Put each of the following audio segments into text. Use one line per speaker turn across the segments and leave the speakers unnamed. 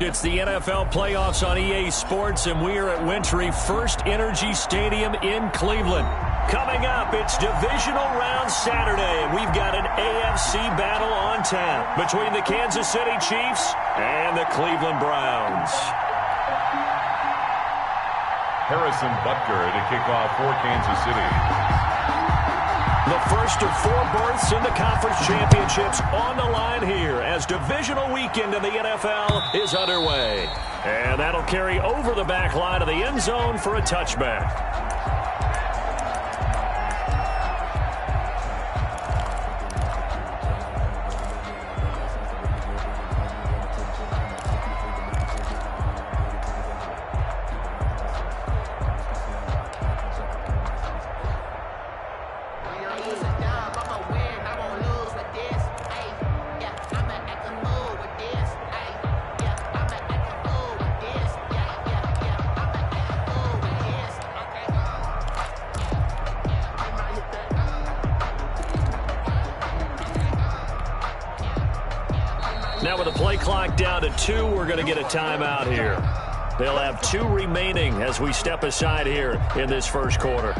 It's the NFL playoffs on EA Sports, and we are at Wintry First Energy Stadium in Cleveland. Coming up, it's Divisional Round Saturday, and we've got an AFC battle on tap between the Kansas City Chiefs and the Cleveland Browns.
Harrison Butker to kick off for Kansas City.
The first of 4 berths in the conference championships on the line here as divisional weekend in the NFL is underway. And that'll carry over the back line of the end zone for a touchback. Now with the play clock down to 2, we're going to get a timeout here. They'll have 2 remaining as we step aside here in this first quarter.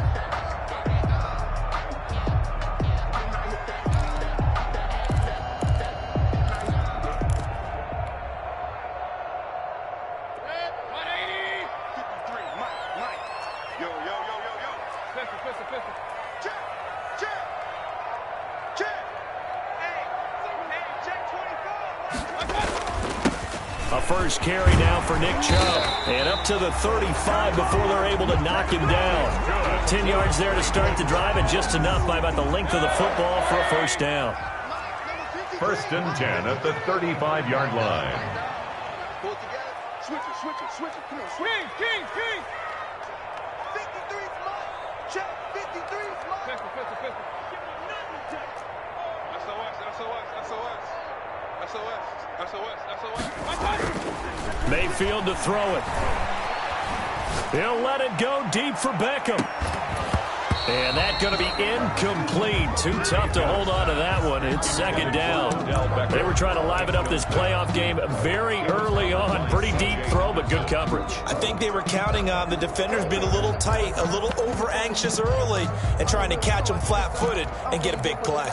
A first carry now for Nick Chubb. And up to the 35 before they're able to knock him down. 10 yards there to start the drive, and just enough by about the length of the football for a first down.
First and 10 at the 35-yard line.
Pull it together. Switch it. Come on, switch. King. 53's mine. Check. 53's mine. Pistol. SOS.
Mayfield to throw it. He'll let it go deep for Beckham. And that's going to be incomplete. Too tough to hold on to that one. It's second down. They were trying to liven up this playoff game very early on. Pretty deep throw, but good coverage.
I think they were counting on the defenders being a little tight, a little over-anxious early, and trying to catch them flat-footed and get a big play.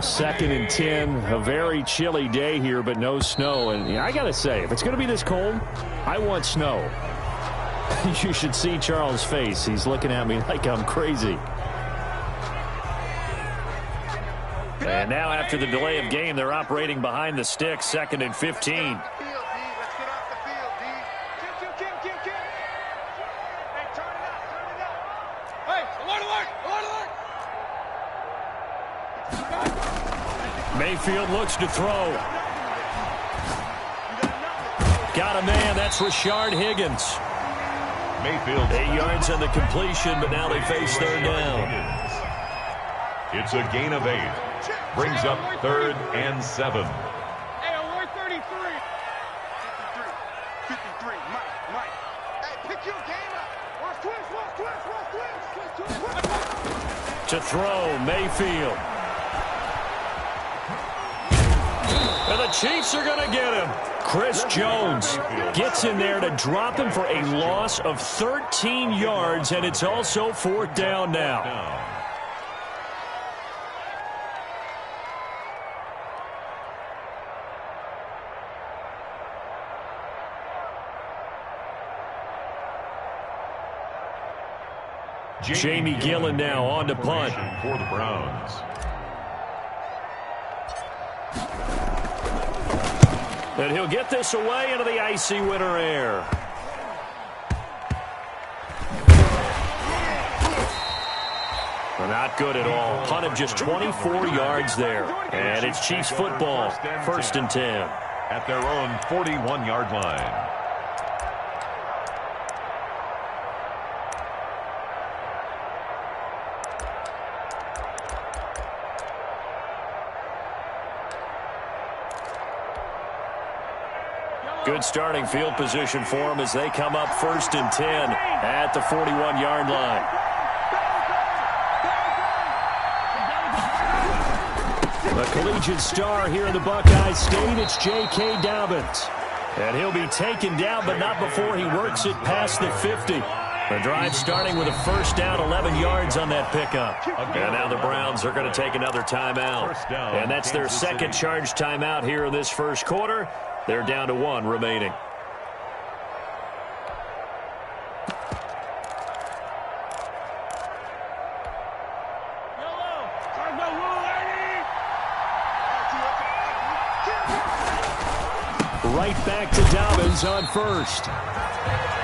Second and 10, a very chilly day here, but no snow. And I got to say, if it's going to be this cold, I want snow. You should see Charles' face. He's looking at me like I'm crazy. And now after the delay of game, they're operating behind the sticks, second and 15. Mayfield looks to throw. Got a man. That's Rashard Higgins.
Mayfield
8 yards on the completion, but now they face third down.
It's a gain of 8. Brings up 3rd and 7.
Hey, on 133. 53. Mike. Hey, pick your game up. Twist.
To throw, Mayfield. And the Chiefs are going to get him. Chris Jones gets in there to drop him for a loss of 13 yards, and it's also 4th down now. Jamie Gillen now on to punt.
For the Browns.
And he'll get this away into the icy winter air. Well, not good at all. Punt of just 24 yards there. And it's Chiefs football, 1st and 10.
At their own 41-yard line.
Good starting field position for them as they come up 1st and 10 at the 41-yard line. The collegiate star here in the Buckeye State, it's J.K. Dobbins. And he'll be taken down, but not before he works it past the 50. The drive starting with a 1st down, 11 yards on that pickup. And now the Browns are going to take another timeout. And that's their second charge timeout here in this first quarter. They're down to 1 remaining. Right back to Dobbins on 1st.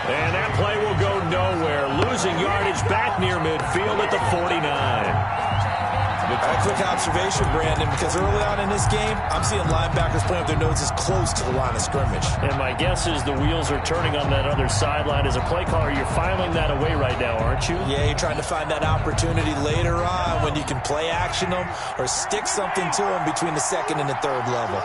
And that play will go nowhere. Losing yardage back near midfield at the 49.
A quick observation, Brandon, because early on in this game, I'm seeing linebackers playing with their noses close to the line of scrimmage.
And my guess is the wheels are turning on that other sideline. As a play caller, you're filing that away right now, aren't you?
Yeah, you're trying to find that opportunity later on when you can play action them or stick something to them between the 2nd and the 3rd level.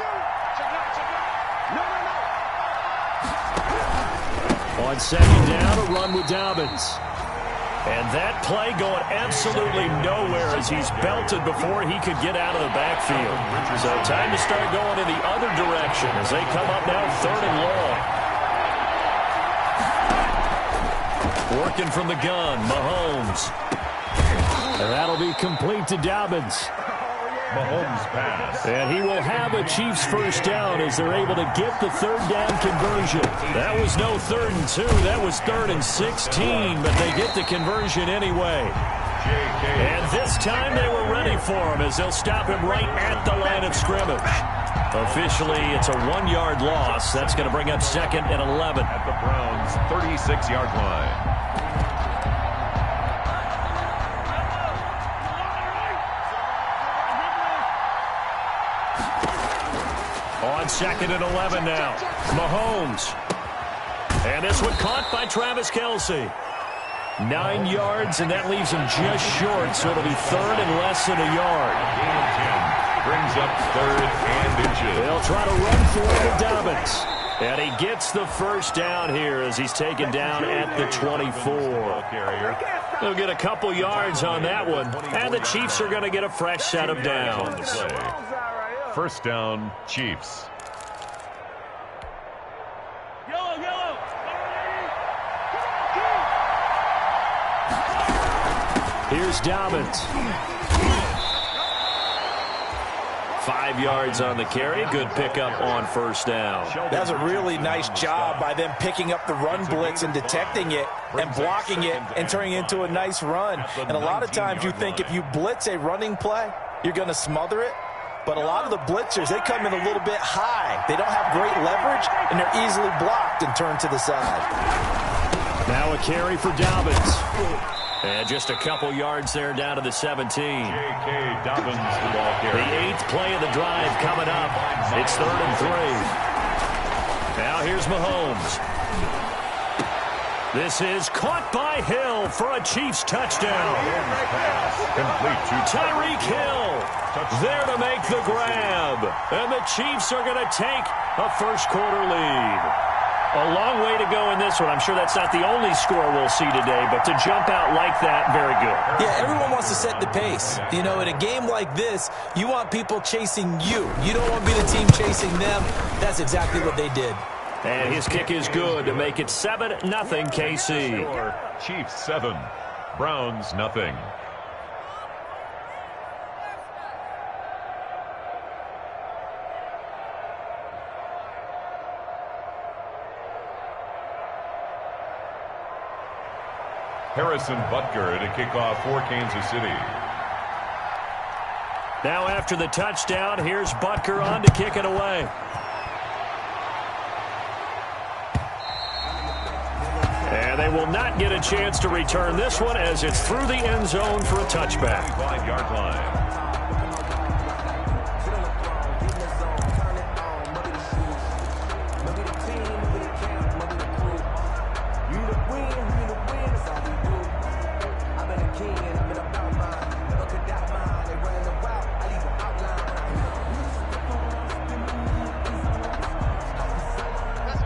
On 2nd down, a run with Dobbins. And that play going absolutely nowhere as he's belted before he could get out of the backfield. So time to start going in the other direction as they come up now 3rd and long. Working from the gun, Mahomes. And that'll be complete to Dobbins.
Mahomes pass.
And he will have a Chiefs 1st down as they're able to get the 3rd down conversion. That was no 3rd and 2. That was 3rd and 16, but they get the conversion anyway. And this time they were ready for him as they'll stop him right at the line of scrimmage. Officially, it's a 1-yard loss. That's going to bring up 2nd and 11.
At the Browns' 36-yard line.
On 2nd and 11 now. Mahomes. And this one caught by Travis Kelce. 9 yards, and that leaves him just short, so it'll be 3rd and less than a yard.
Gain of 10 brings up 3rd and inches.
They'll try to run for it with Dobbins. And he gets the 1st down here as he's taken down at the 24. They'll get a couple yards on that one, and the Chiefs are going to get a fresh set of downs.
1st down, Chiefs.
Here's Dobbins. 5 yards on the carry. Good pickup on 1st down.
That's a really nice job by them picking up the run blitz and detecting it and blocking it and turning it into a nice run. And a lot of times you think if you blitz a running play, you're going to smother it. But a lot of the blitzers, they come in a little bit high. They don't have great leverage, and they're easily blocked and turned to the side.
Now a carry for Dobbins. And just a couple yards there down to the 17.
J.K. Dobbins, the ball carrier.
The 8th play of the drive coming up. It's 3rd and 3. Now here's Mahomes. This is caught by Hill for a Chiefs touchdown.
Complete to
Tyreek Hill there to make the grab. And the Chiefs are going to take a 1st quarter lead. A long way to go in this one. I'm sure that's not the only score we'll see today, but to jump out like that, very good.
Yeah, everyone wants to set the pace. You know, in a game like this, you want people chasing you. You don't want to be the team chasing them. That's exactly what they did.
And his kick is good to make it 7-0 KC.
Chiefs 7, Browns nothing. Harrison Butker to kick off for Kansas City.
Now after the touchdown, here's Butker on to kick it away. And they will not get a chance to return this one as it's through the end zone for a touchback.
5-yard line.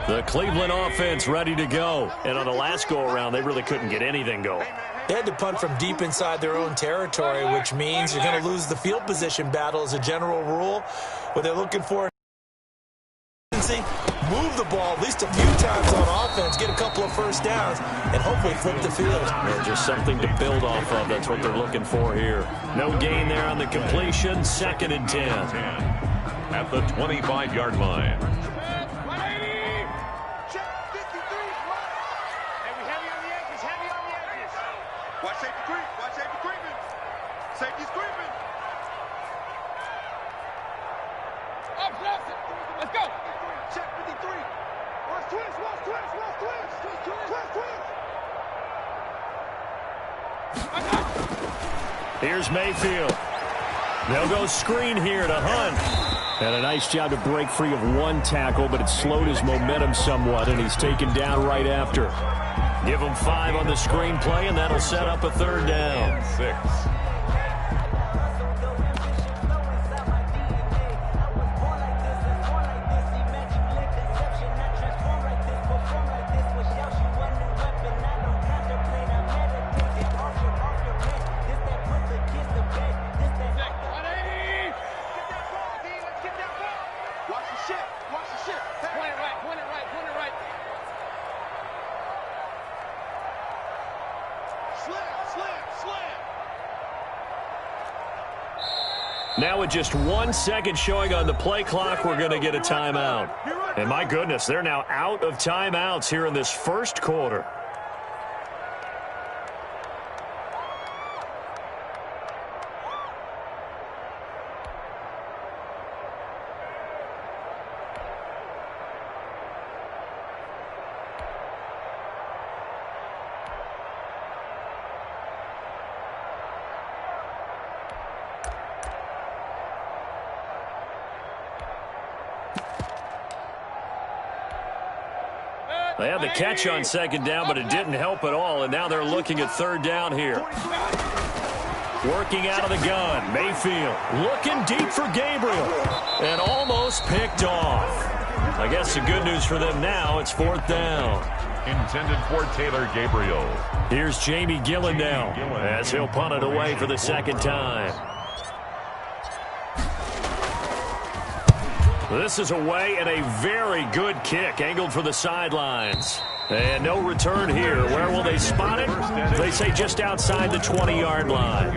The Cleveland offense ready to go. And on the last go-around, they really couldn't get anything going.
They had to punt from deep inside their own territory, which means you're going to lose the field position battle as a general rule. What they're looking for, move the ball at least a few times on offense, get a couple of first downs, and hopefully flip the field.
Well, just something to build off of. That's what they're looking for here. No gain there on the completion. 2nd and 10.
At the 25-yard line.
Watch safety creep. Watch safety creeping. Safety's creeping. Up, let's go. Check 53. Watch twist. Watch twist. Watch twist. Twist. Twist.
Here's Mayfield. They'll go screen here to Hunt. And a nice job to break free of one tackle, but it slowed his momentum somewhat, and he's taken down right after. Give him 5 on the screen play, and that'll set up a 3rd down.
6.
Now with just 1 second showing on the play clock, we're going to get a timeout. And my goodness, they're now out of timeouts here in this first quarter. They had the catch on 2nd down, but it didn't help at all, and now they're looking at 3rd down here. Working out of the gun, Mayfield looking deep for Gabriel, and almost picked off. I guess the good news for them now, it's 4th down.
Intended for Taylor Gabriel.
Here's Jamie Gillen now, as he'll punt it away for the 2nd time. This is away and a very good kick angled for the sidelines. And no return here. Where will they spot it? They say just outside the 20-yard line.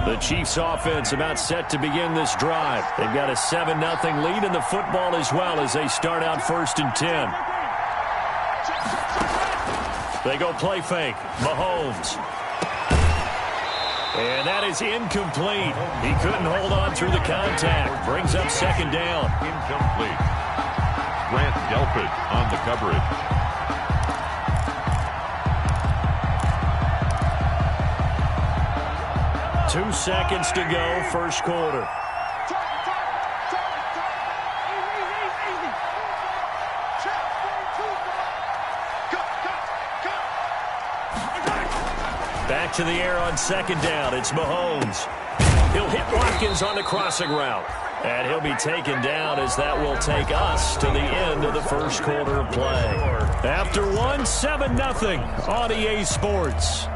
The Chiefs offense about set to begin this drive. They've got a 7-0 lead in the football as well as they start out 1st and 10. They go play fake. Mahomes. And that is incomplete. He couldn't hold on through the contact. Brings up 2nd down.
Incomplete. Grant Delpit on the coverage.
Two seconds to go, first quarter. Back to the air on 2nd down. It's Mahomes. He'll hit Watkins on the crossing route. And he'll be taken down as that will take us to the end of the first quarter of play. After one, 7-0 on EA Sports.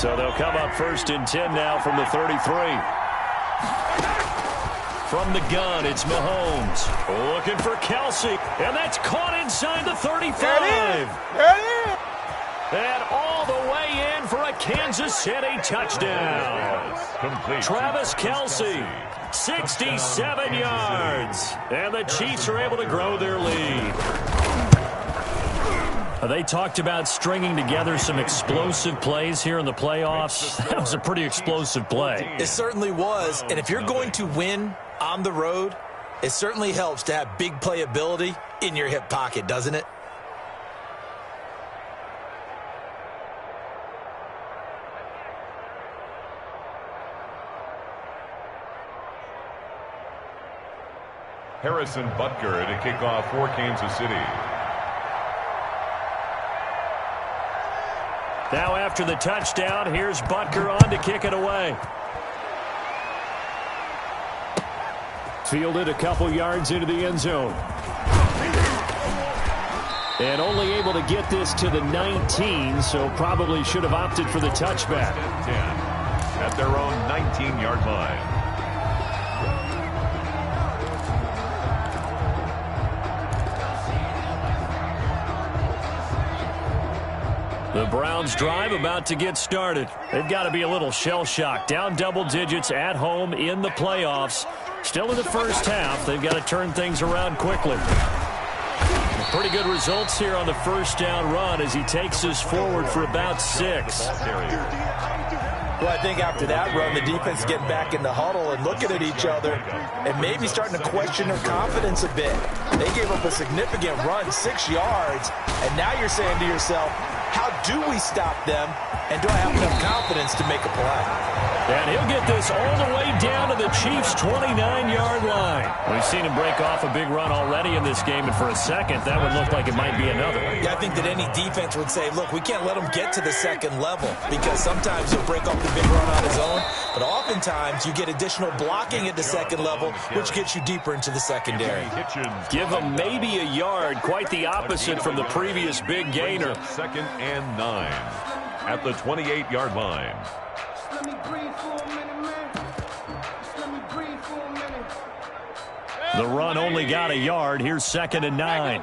So they'll come up 1st and 10 now from the 33. From the gun, it's Mahomes. Looking for Kelsey. And that's caught inside the 35.
There it is.
And all the way in for a Kansas City touchdown.
Complete.
Travis Kelsey, 67 yards. And the Chiefs are able to grow their lead. They talked about stringing together some explosive plays here in the playoffs. That was a pretty explosive play.
It certainly was. And if you're going to win on the road, it certainly helps to have big playability in your hip pocket, doesn't it?
Harrison Butker to kick off for Kansas City.
Now after the touchdown, here's Butker on to kick it away. Fielded a couple yards into the end zone. And only able to get this to the 19, so probably should have opted for the touchback.
10 at their own 19-yard line.
The Browns drive about to get started. They've got to be a little shell-shocked. Down double digits at home in the playoffs. Still in the first half. They've got to turn things around quickly. Pretty good results here on the first down run as he takes us forward for about 6.
Well, I think after that run, the defense is getting back in the huddle and looking at each other and maybe starting to question their confidence a bit. They gave up a significant run, 6 yards, and now you're saying to yourself, how do we stop them, and do I have enough confidence to make a play?
And he'll get this all the way down to the Chiefs' 29-yard line. We've seen him break off a big run already in this game, and for a second, that would look like it might be another.
Yeah, I think that any defense would say, look, we can't let him get to the second level because sometimes he'll break off the big run on his own, but oftentimes you get additional blocking at the second level, which gets you deeper into the secondary.
Give him maybe a yard, quite the opposite from the previous big gainer.
2nd and 9 at the 28-yard line.
The run only got a yard. Here's 2nd and 9.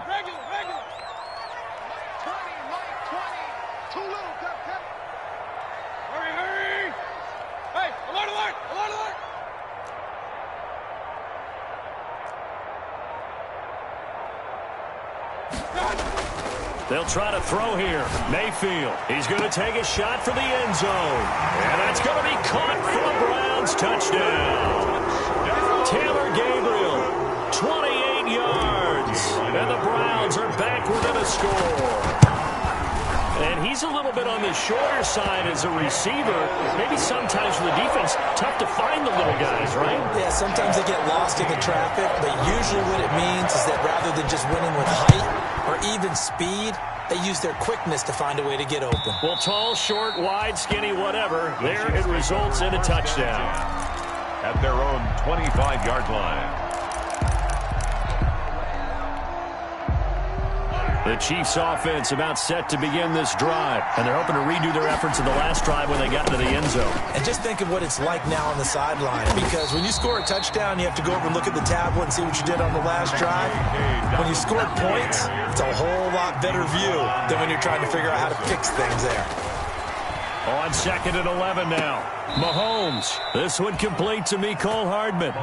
They'll try to throw here. Mayfield. He's going to take a shot for the end zone. And that's going to be caught for a Browns touchdown. Taylor Gabriel, 28 yards. And the Browns are back within a score. And he's a little bit on the shorter side as a receiver. Maybe sometimes for the defense, tough to find the little guys, right?
Yeah, sometimes they get lost in the traffic, but usually what it means is that rather than just winning with height or even speed, they use their quickness to find a way to get open.
Well, tall, short, wide, skinny, whatever, there it results in a touchdown.
At their own 25-yard line.
The Chiefs offense about set to begin this drive, and they're hoping to redo their efforts in the last drive when they got into the end zone.
And just think of what it's like now on the sideline, because when you score a touchdown, you have to go over and look at the tablet and see what you did on the last drive. When you score points, it's a whole lot better view than when you're trying to figure out how to fix things there.
On 2nd and 11 now. Mahomes. This one complete to Mecole Hardman.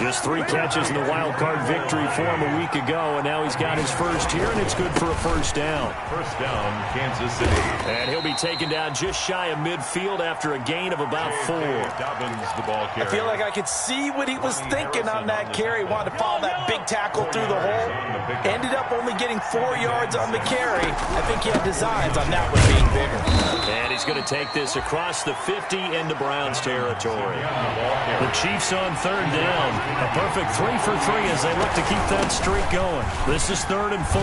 Just 3 catches in the wild card victory for him a week ago, and now he's got his first here, and it's good for a first down.
First down, Kansas City.
And he'll be taken down just shy of midfield after a gain of about 4.
Dobbins, the ball carrier.
I feel like I could see what he was thinking on that carry. Wanted to follow that big tackle through the hole. Ended up only getting 4 yards on the carry. I think he had designs on that one being bigger.
And he's going to take this across the 50 into Browns territory. The Chiefs on 3rd down. A perfect 3 for 3 as they look to keep that streak going. This is 3rd and 4.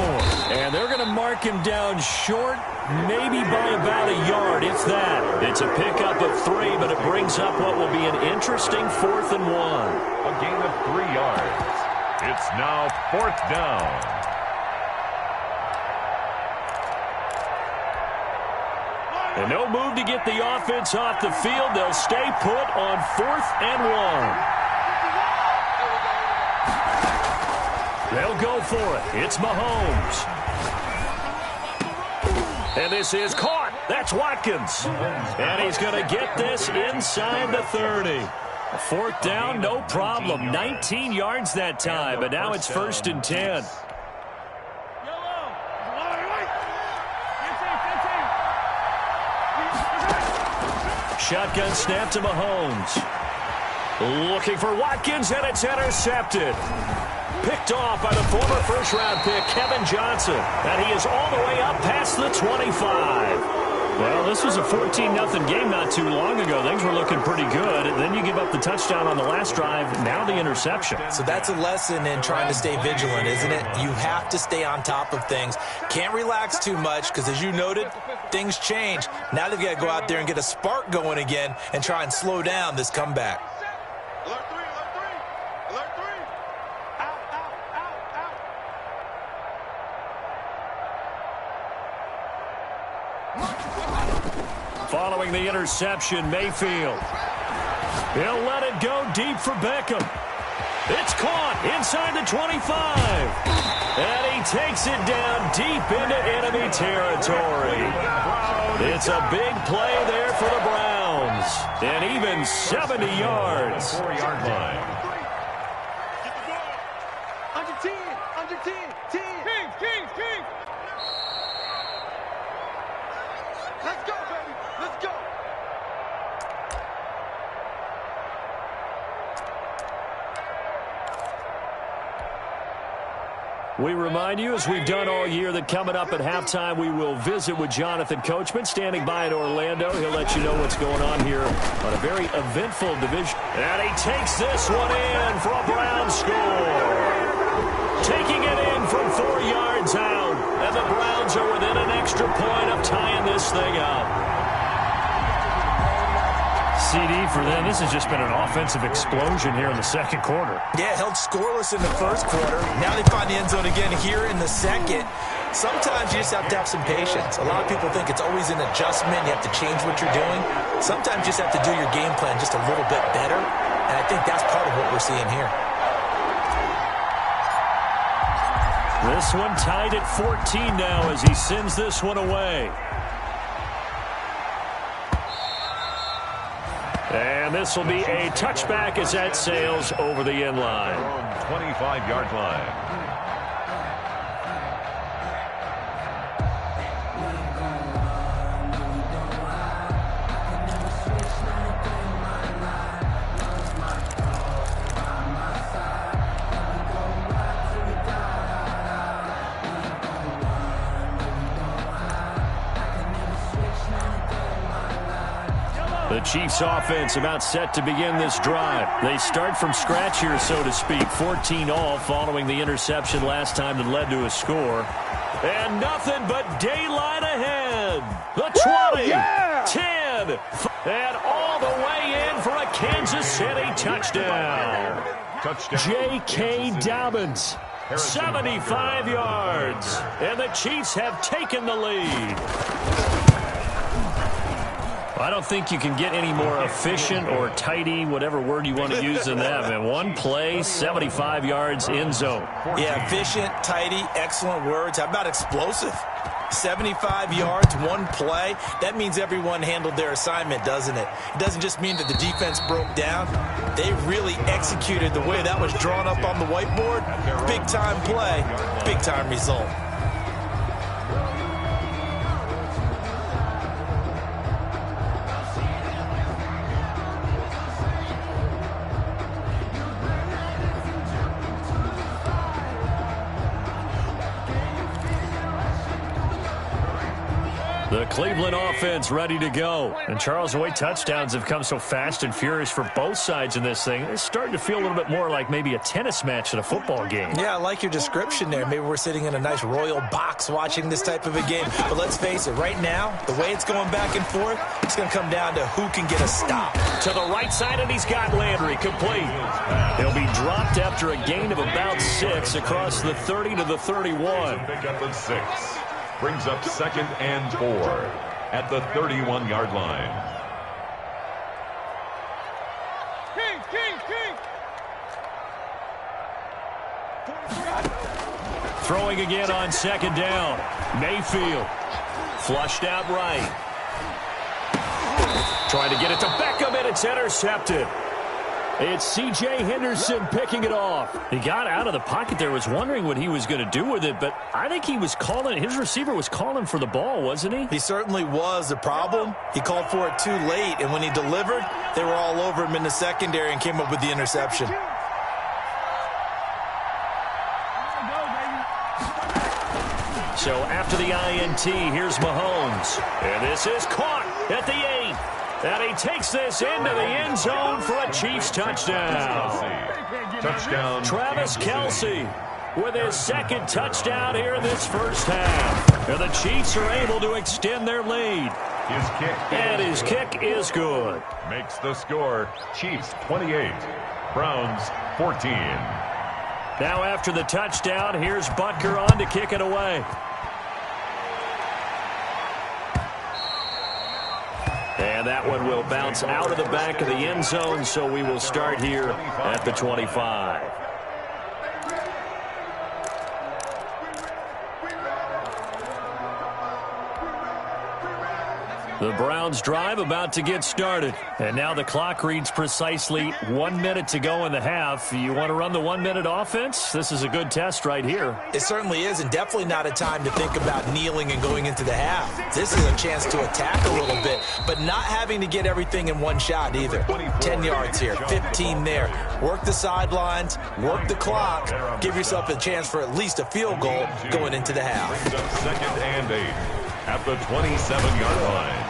And they're going to mark him down short, maybe by about a yard, if that. It's a pickup of 3, but it brings up what will be an interesting 4th and 1.
A gain of 3 yards. It's now 4th down.
And no move to get the offense off the field. They'll stay put on 4th and 1. They'll go for it. It's Mahomes. And this is caught. That's Watkins. And he's going to get this inside the 30. A 4th down, no problem. 19 yards that time, but now it's 1st and 10. Shotgun snap to Mahomes. Looking for Watkins, and it's intercepted. Picked off by the former first-round pick, Kevin Johnson. And he is all the way up past the 25. Well, this was a 14-0 game not too long ago. Things were looking pretty good. And then you give up the touchdown on the last drive, now the interception.
So that's a lesson in trying to stay vigilant, isn't it? You have to stay on top of things. Can't relax too much because, as you noted, things change. Now they've got to go out there and get a spark going again and try and slow down this comeback.
Alert three, alert three, alert three. Out, out, out, out.
Following the interception, Mayfield. He'll let it go deep for Beckham. It's caught inside the 25. And he takes it down deep into enemy territory. It's a big play there for the Browns. And even 70 yards.
4-yard line.
Get the ball. Under 10, under 10, 10. Kings, Kings, Kings. Let's go, baby. Let's go.
We remind you, as we've done all year, that coming up at halftime, we will visit with Jonathan Coachman, standing by in Orlando. He'll let you know what's going on here on a very eventful division. And he takes this one in for a Brown score. Taking it in from 4 yards out. And the Browns are within an extra point of tying this thing up. CD for them. This has just been an offensive explosion here in the second quarter.
Yeah, held scoreless in the first quarter. Now they find the end zone again here in the second. Sometimes you just have to have some patience. A lot of people think it's always an adjustment. You have to change what you're doing. Sometimes you just have to do your game plan just a little bit better. And I think that's part of what we're seeing here.
This one tied at 14 now as he sends this one away. And this will be a touchback as that sails over the end line.
25-yard line.
The Chiefs offense about set to begin this drive. They start from scratch here, so to speak. 14-all following the interception last time that led to a score. And nothing but daylight ahead. The 20,
yeah!
10, and all the way in for a Kansas City touchdown. J.K. Dobbins, 75 yards. And the Chiefs have taken the lead. I don't think you can get any more efficient or tidy, whatever word you want to use in that. Man, one play, 75 yards, end zone.
Yeah, efficient, tidy, excellent words. How about explosive? 75 yards, one play. That means everyone handled their assignment, doesn't it? It doesn't just mean that the defense broke down. They really executed the way that was drawn up on the whiteboard. Big-time play, big-time result.
The Cleveland offense ready to go. And Charles, the way touchdowns have come so fast and furious for both sides in this thing, it's starting to feel a little bit more like maybe a tennis match at a football game.
Yeah, I like your description there. Maybe we're sitting in a nice royal box watching this type of a game. But let's face it, right now, the way it's going back and forth, it's going to come down to who can get a stop.
To the right side, and he's got Landry complete. He'll be dropped after a gain of about 6 across the 30 to the 31.
Pick up at 6. Brings up 2nd and 4 at the 31-yard line.
King, King, King.
Throwing again on 2nd down. Mayfield. Flushed out right. Trying to get it to Beckham, and it's intercepted. It's C.J. Henderson picking it off. He got out of the pocket there, was wondering what he was going to do with it, but I think he was calling, his receiver was calling for the ball, wasn't he?
He certainly was. The problem, he called for it too late, and when he delivered, they were all over him in the secondary and came up with the interception.
So after the INT, here's Mahomes. And this is caught at the 8. And he takes this into the end zone for a Chiefs touchdown.
Touchdown,
Travis Kelce. with his second touchdown here in this first half. And the Chiefs are able to extend their lead. His kick is good.
Makes the score Chiefs 28, Browns 14.
Now after the touchdown, here's Butker on to kick it away. And that one will bounce out of the back of the end zone, so we will start here at the 25. The Browns drive about to get started. And now the clock reads precisely 1 minute to go in the half. You want to run the 1 minute offense? This is a good test right here.
It certainly is, and definitely not a time to think about kneeling and going into the half. This is a chance to attack a little bit, but not having to get everything in one shot either. 10 yards here, 15 there. Work the sidelines, work the clock, give yourself a chance for at least a field goal going into the half.
Second and 8 at the 27-yard line.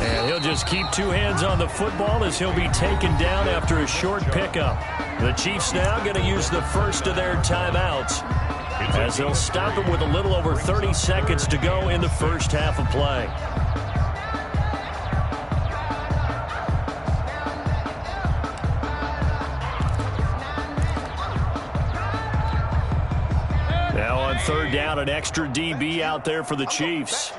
And he'll just keep two hands on the football as he'll be taken down after a short pickup. The Chiefs now going to use the first of their timeouts as they'll stop it with a little over 30 seconds to go in the first half of play. Now on third down, an extra DB out there for the Chiefs.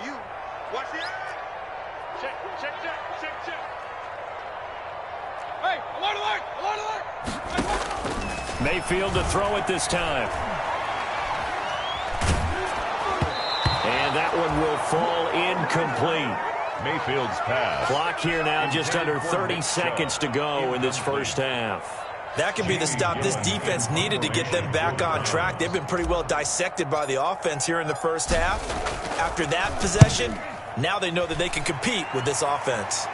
Mayfield to throw it this time. And that one will fall incomplete.
Mayfield's pass.
Clock here now, just under 30 seconds to go in this first half.
That could be the stop this defense needed to get them back on track. They've been pretty well dissected by the offense here in the first half. After that possession, now they know that they can compete with this offense.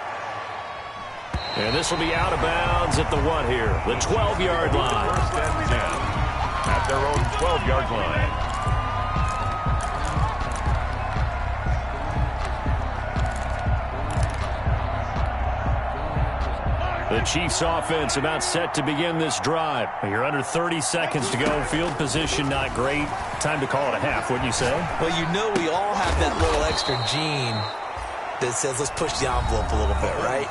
And this will be out of bounds at the what here? The 12-yard line.
First and 10 at their own 12-yard line.
The Chiefs offense about set to begin this drive. You're under 30 seconds to go. Field position not great. Time to call it a half, wouldn't you say?
Well, you know we all have that little extra gene that says let's push the envelope a little bit, right?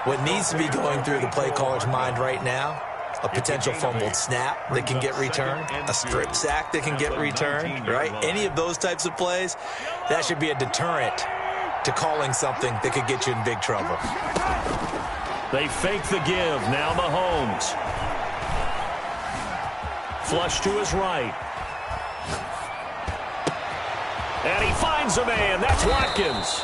What needs to be going through the play caller's mind right now, a potential fumbled snap that can get returned, a strip sack that can get returned, right? Any of those types of plays, that should be a deterrent to calling something that could get you in big trouble.
They fake the give. Now Mahomes. Flush to his right. And he finds a man. That's Watkins.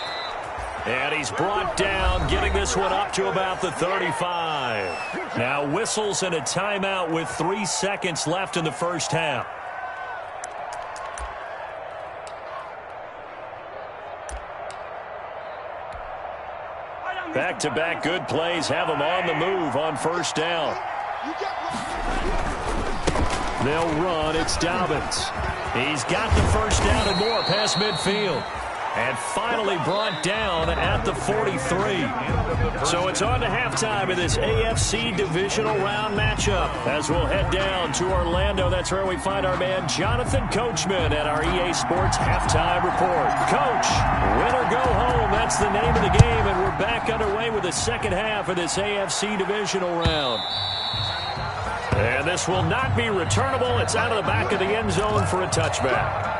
And he's brought down, getting this one up to about the 35. Now whistles and a timeout with 3 seconds left in the first half. Back-to-back good plays have them on the move on first down. They'll run. It's Dobbins. He's got the first down and more past midfield. And finally brought down at the 43. So it's on to halftime in this AFC divisional round matchup. As we'll head down to Orlando, that's where we find our man Jonathan Coachman at our EA Sports Halftime Report. Coach, win or go home, that's the name of the game, and we're back underway with the second half of this AFC divisional round. And this will not be returnable. It's out of the back of the end zone for a touchback.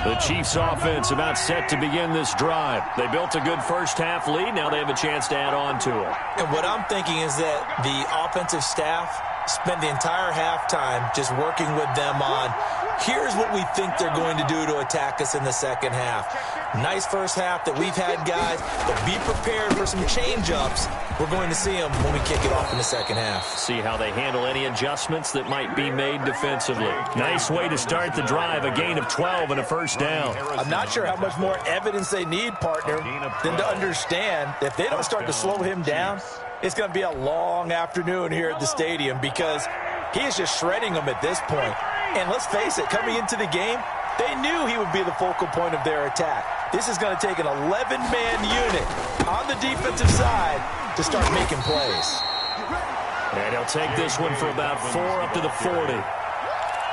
The Chiefs offense about set to begin this drive. They built a good first half lead. Now they have a chance to add on to it.
And what I'm thinking is that the offensive staff spent the entire halftime just working with them on, here's what we think they're going to do to attack us in the second half. Nice first half that we've had, guys, but be prepared for some change-ups. We're going to see them when we kick it off in the second half.
See how they handle any adjustments that might be made defensively. Nice way to start the drive, a gain of 12 and a first down.
I'm not sure how much more evidence they need, partner, than to understand that if they don't start to slow him down, it's going to be a long afternoon here at the stadium because he is just shredding them at this point. And let's face it, coming into the game, they knew he would be the focal point of their attack. This is going to take an 11-man unit on the defensive side to start making plays.
And he'll take this one for about 4 up to the 40.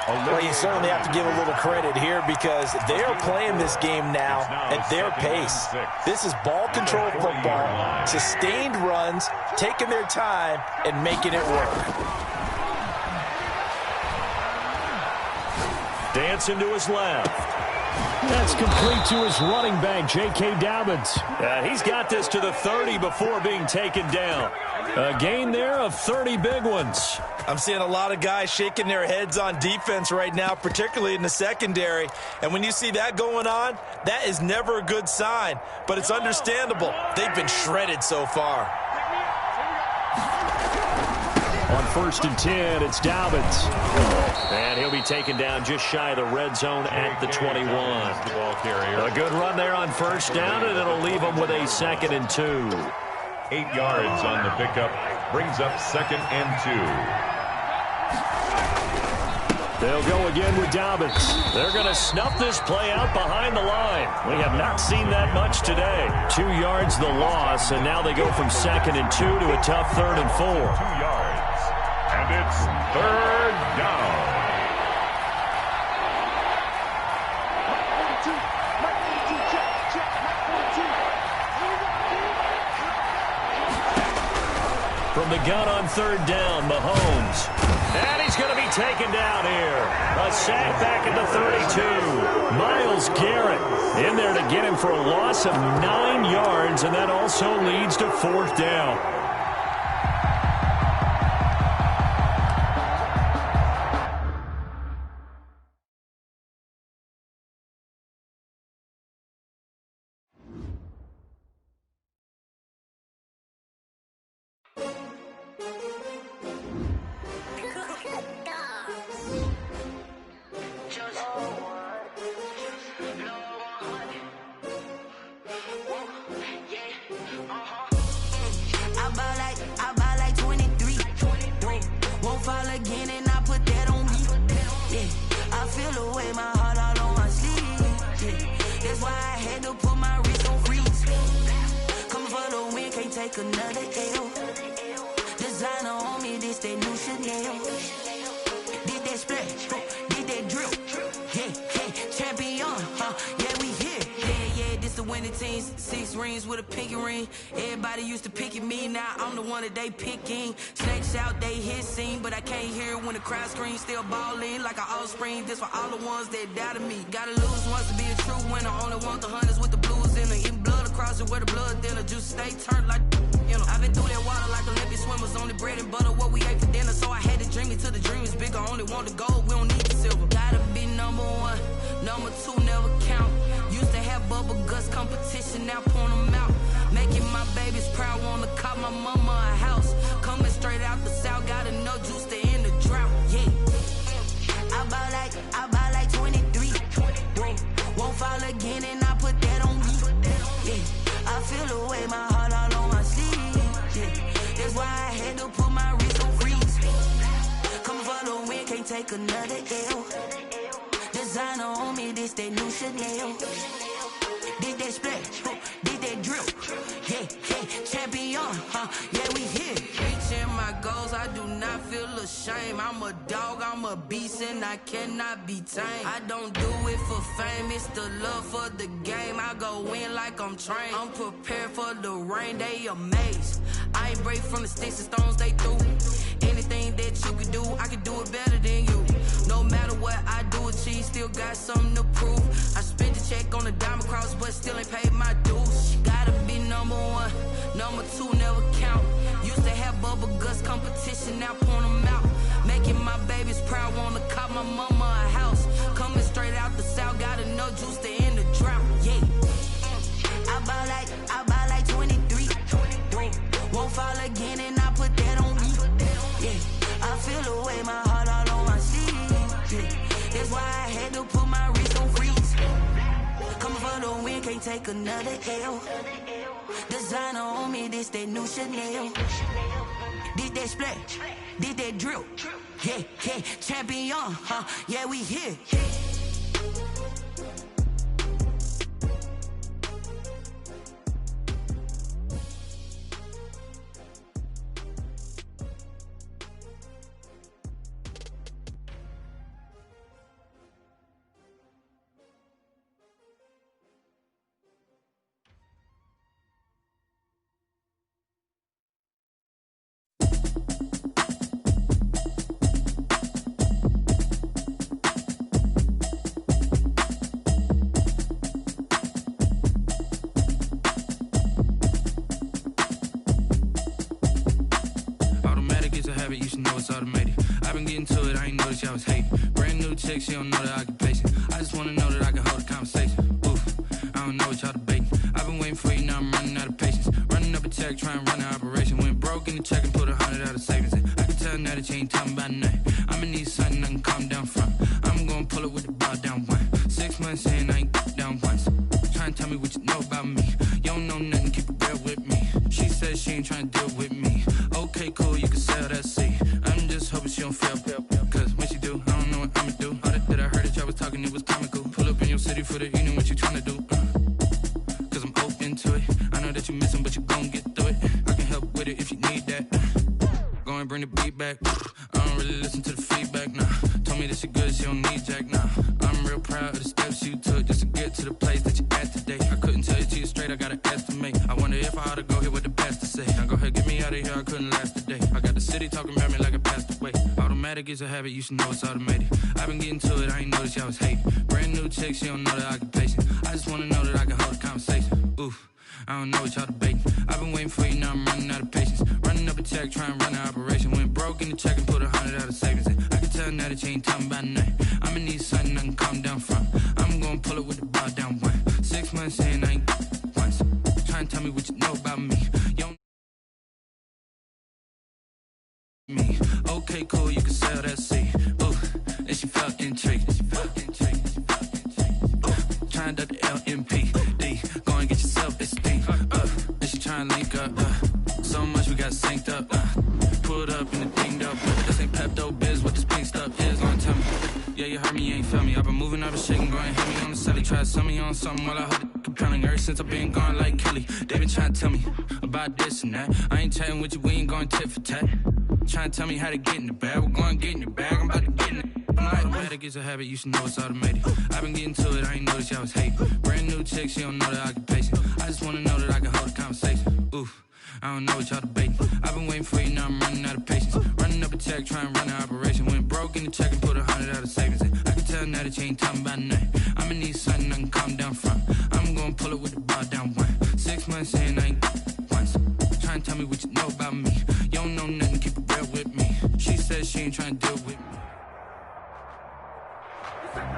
Well, you certainly have to give a little credit here because they are playing this game now at their pace. This is ball control football, sustained runs, taking their time, and making it work.
Dancing to his left. That's complete to his running back, J.K. Dobbins. He's got this to the 30 before being taken down. A gain there of 30 big ones.
I'm seeing a lot of guys shaking their heads on defense right now, particularly in the secondary. And when you see that going on, that is never a good sign. But it's understandable. They've been shredded so far.
On 1st and 10, it's Dobbins. And he'll be taken down just shy of the red zone at the 21. A good run there on 1st down, and it'll leave him with a 2nd and 2.
8 yards on the pickup. Brings up 2nd and 2.
They'll go again with Dobbins. They're going to snuff this play out behind the line. We have not seen that much today. 2 yards the loss, and now they go from 2nd and 2 to a tough 3rd and 4.
2 yards. And it's 3rd down.
From the gun on 3rd down, Mahomes. And he's going to be taken down here. A sack back at the 32. Myles Garrett in there to get him for a loss of 9 yards, and that also leads to 4th down.
Another L. Designer on me, this that new Chanel. Did that splash, did that drill. Yeah, champion, yeah, we here. Yeah, this the winning teams. 6 rings with a pinky ring. Everybody used to pick at me, now I'm the one that they picking. Snakes out, they hissing, but I can't hear when the crowd screams. Still balling like an offspring. This for all the ones that doubted me. Gotta lose once to be a true winner. Only want the hunters with the blues in the eating blood across it where the blood thinner. Juice stay turned like. I've been through that water like Olympic swimmers. Only bread and butter, what we ate for dinner. So I had to dream it till the dream is bigger. Only want the gold, we don't need the silver. Gotta be number 1, number 2 never count. Used to have bubble guts competition, now point them out. Making my babies proud, wanna cop my mama a house. Coming straight out the south, got enough juice to end the drought. Yeah, I buy like 23. Won't fall again and I put that on me. Yeah, I feel the way my heart all on my sleeve. That's why I had to put my wrist on freeze. Coming for the win, can't take another L. Designer on me, this that new Chanel. Did that splash, did that drill. Yeah, champion, yeah, we here. Reaching my goals, I do not feel ashamed. I'm a dog, I'm a beast, and I cannot be tamed. I don't do it for fame, it's the love for the game. I go in like I'm trained. I'm prepared for the rain, they amazed. I ain't break from the sticks and stones they threw. Anything that you can do, I can do it better than you. No matter what I do, achieve, still got something to prove. I spent the check on the diamond cross, but still ain't paid my dues. Gotta be number 1, number 2 never count. Used to have bubble guts competition, now point them out. Making my babies proud, wanna cop my mama a house. Coming straight out the south, got enough juice to end the drought. Yeah, I buy like 23. Won't fall again and I put that on me. Yeah, I feel the way my heart all on my sleeve. Yeah, that's why I had to put my wrist on freeze. Coming for the win, can't take another L. Designer on me, this that new Chanel. This that splash, this that drip. Yeah, yeah, champion, yeah, we here.
You should know it's automated. I've been getting to it, I ain't noticed y'all was hating. Brand new chick, she don't know the occupation. I just wanna know that I can hold a conversation. Oof, I don't know what y'all debating. I've been waiting for you, now I'm running out of patience. Running up a check, trying to run an operation. Went broke in the check and put 100 out of savings in. I can tell now that you ain't talking about nothing. I'ma need something I can calm down from. I'm gonna pull it with the bar down one. 6 months in, I ain't down once. Trying to tell me what you know about me. You don't know nothing, keep it real with me. She says she ain't trying to deal with me. Okay, cool, you can sell that seat. I'm just hoping she don't fail. Cause when she do, I don't know what I'ma do. All that I heard that y'all was talking, it was comical. Pull up in your city for the evening, what you tryna do? Cause I'm open to it. I know that you missing, but you gon' get through it. I can help with it if you need that. Go and bring the beat back. I don't really listen to the feedback, nah. Told me that she good, she don't need jack, nah. I'm real proud of the steps you took just to get to the place that you at today. I couldn't tell you to you straight, I gotta estimate. I wonder if I ought to go here with the pastor say. Now go ahead, get me out of here, I couldn't last today. I got the city talking about me like I passed away. Automatic is a habit, you should know it's automated. I've been getting to it, I ain't noticed y'all was hating. Brand new chick, she don't know the occupation. I just wanna know that I can hold a conversation. Oof, I don't know what y'all debating. I've been waiting for you, now I'm running out of patience. Running up a check, trying to run an operation. Went broke in the check and put 100 out of savings in. I can tell now that you ain't talking about nothing. I'ma need something I can calm down from. I'm gonna pull it with the bar down one. 6 months in, I ain't once. Trying to tell me what you know about me. You don't me. Okay, cool, you can sell that seat. Ooh, and she felt intrigued. Trying to the LMPD. Go and get yourself esteem. And she trying to link up. So much we got synced up. Pulled up in the dinged up. This ain't Pepto Biz, what this pink stuff is. Long time. Yeah, you heard me, you ain't felt me. I've been moving, I've been shaking, go and hit me on the celly. Try to sell me on something while I hold it compelling. Ever since I've been gone like Kelly, they been trying to tell me about this and that. I ain't chatting with you, we ain't going tit for tat. Trying to tell me how to get in the bag. We're going to get in the bag, I'm about to get in it. Automatic is a habit, you should know it's automated. I've been getting to it, I ain't noticed y'all was hating. Brand new chick, she don't know the occupation. I just wanna know that I can hold a conversation. Oof, I don't know what y'all debating. I've been waiting for you, now I'm running out of patience. Running up a check, trying to run an operation. Went broke in the check and put 100 out of savings in. I can tell now that you ain't talking about nothing. I'ma need something I can calm down from. I'm gonna pull it with the bar down one. 6 months in, I ain't once. Trying to tell me what you know about me. You don't know nothing, keep it real with me. She says she ain't trying to deal with me.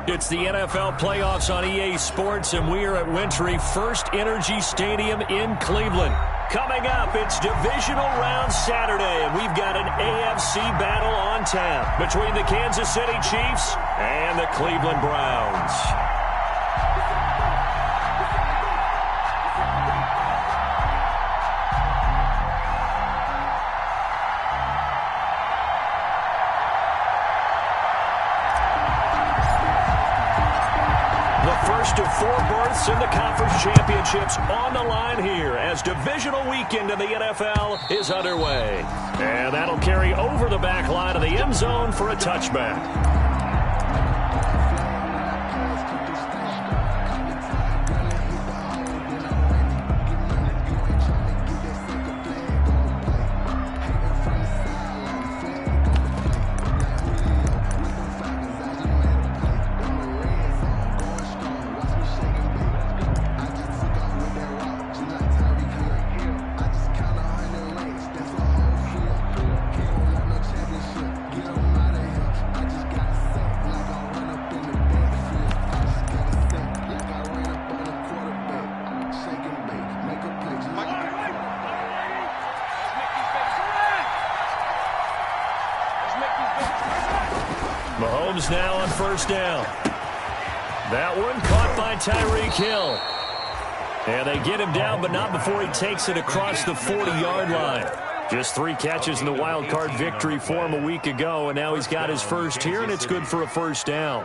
It's the NFL playoffs on EA Sports, and we are at Wintry First Energy Stadium in Cleveland. Coming up, it's divisional round Saturday, and we've got an AFC battle on tap between the Kansas City Chiefs and the Cleveland Browns. First of 4 berths in the conference championships on the line here as divisional weekend in the NFL is underway. And that'll carry over the back line of the end zone for a touchback. Mahomes now on first down. That one caught by Tyreek Hill. And they get him down, but not before he takes it across the 40-yard line. Just 3 catches in the wild card victory for him a week ago, and now he's got his first here, and it's good for a first down.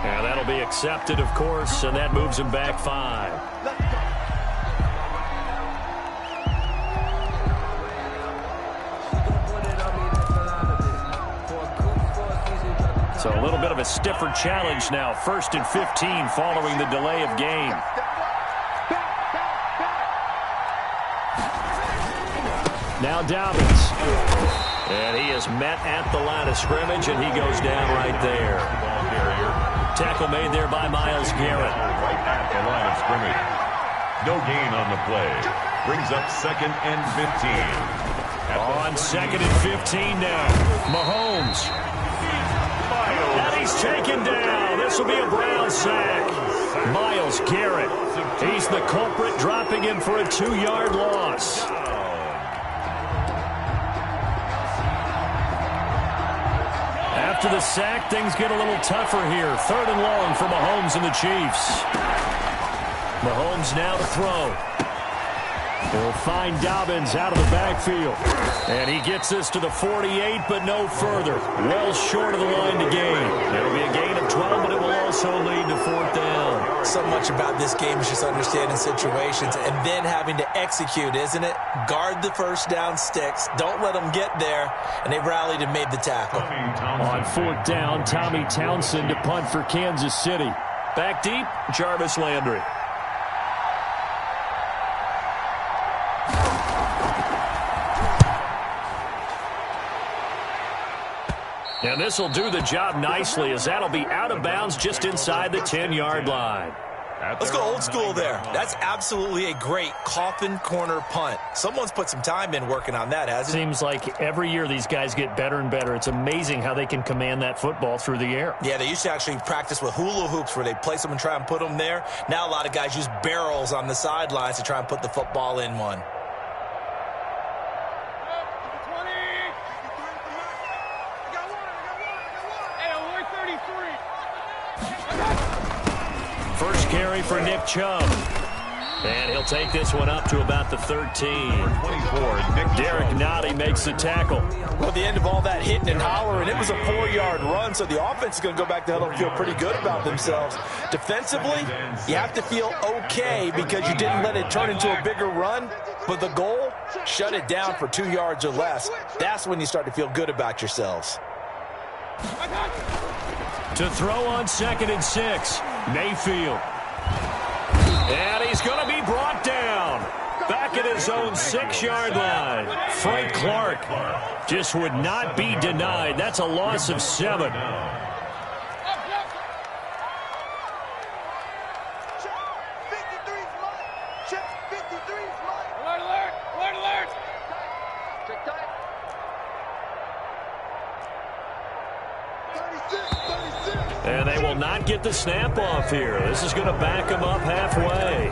And that'll be accepted, of course, and that moves him back 5. So a little bit of a stiffer challenge now. 1st and 15 following the delay of game. Now Dobbins. And he is met at the line of scrimmage, and he goes down right there. Tackle made there by Myles Garrett.
Right at the line of scrimmage. No gain on the play. Brings up 2nd and 15.
On 2nd and 15 now. Mahomes. And he's taken down. This will be a Brown sack. Myles Garrett. He's the culprit, dropping him for a 2-yard loss. After the sack, things get a little tougher here. 3rd and long for Mahomes and the Chiefs. Mahomes now to throw. He'll find Dobbins out of the backfield. And he gets this to the 48, but no further. Well short of the line to gain. It'll be a gain of 12, but it will also lead to 4th down.
So much about this game is just understanding situations and then having to execute, isn't it? Guard the first down sticks. Don't let them get there. And they rallied and made the tackle.
On 4th down, Tommy Townsend to punt for Kansas City. Back deep, Jarvis Landry. And this will do the job nicely, as that'll be out of bounds just inside the 10-yard line.
Let's go old school there. That's absolutely a great coffin corner punt. Someone's put some time in working on that, hasn't it?
Seems like every year these guys get better and better. It's amazing how they can command that football through the air.
Yeah, they used to actually practice with hula hoops where they place them and try and put them there. Now a lot of guys use barrels on the sidelines to try and put the football in one.
First carry for Nick Chubb. And he'll take this one up to about the 13.
24,
Derek Nottie makes the tackle.
Well, at the end of all that hitting and hollering, it was a 4-yard run, so the offense is going to go back to huddle and feel pretty good about themselves. Defensively, you have to feel okay because you didn't let it turn into a bigger run, but the goal, shut it down for 2 yards or less. That's when you start to feel good about yourselves.
To throw on 2nd and 6, Mayfield. And he's going to be brought down. Back at his own 6-yard line. Frank Clark just would not be denied. That's a loss of 7. And they will not get the snap off here. This is going to back them up halfway.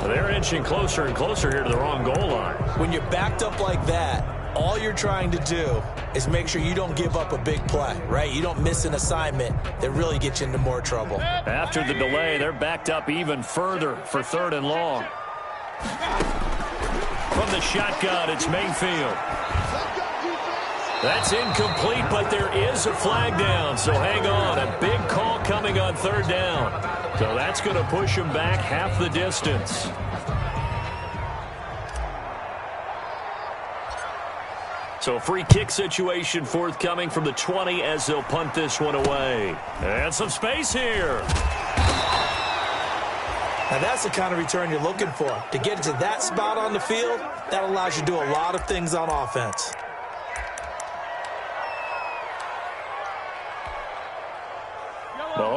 They're inching closer and closer here to the wrong goal line.
When you're backed up like that, all you're trying to do is make sure you don't give up a big play, right? You don't miss an assignment that really gets you into more trouble.
After the delay, they're backed up even further for 3rd and long. From the shotgun, it's Mayfield. That's incomplete, but there is a flag down, so hang on. A big call coming on 3rd down. So that's going to push him back half the distance. So free kick situation forthcoming from the 20 as they'll punt this one away. And some space here.
Now that's the kind of return you're looking for. To get to that spot on the field, that allows you to do a lot of things on offense.